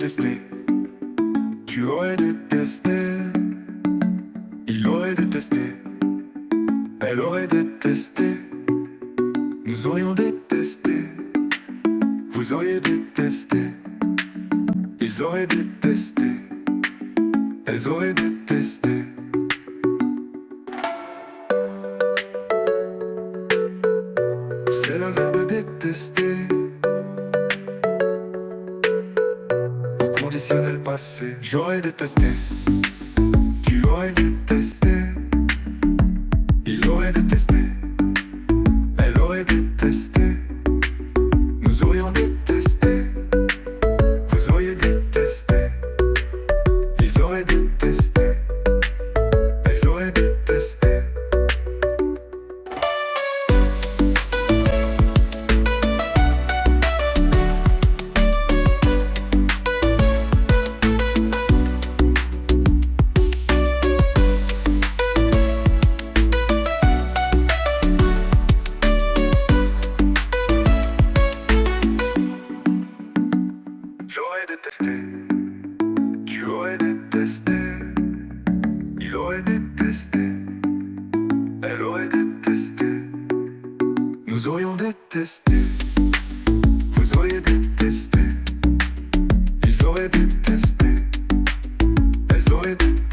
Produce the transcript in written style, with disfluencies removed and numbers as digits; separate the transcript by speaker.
Speaker 1: détesté. Tu aurais détesté. Il aurait détesté. Elle aurait détesté. Nous aurions détesté. Vous auriez détesté. Ils auraient détesté. Elles auraient détesté. C'est le verbe détester. Au conditionnel passé. J'aurais détesté. Tu aurais détesté. Il aurait détesté. Elle aurait détesté. Nous aurions détesté. Vous auriez détesté. Ils auraient détesté. Elles auraient détesté. J'aurais détesté. Tu aurais détesté. Il aurait détesté. Elle aurait détesté. Nous aurions détesté. Vous auriez détesté. Ils auraient détesté. Elles auraient détesté.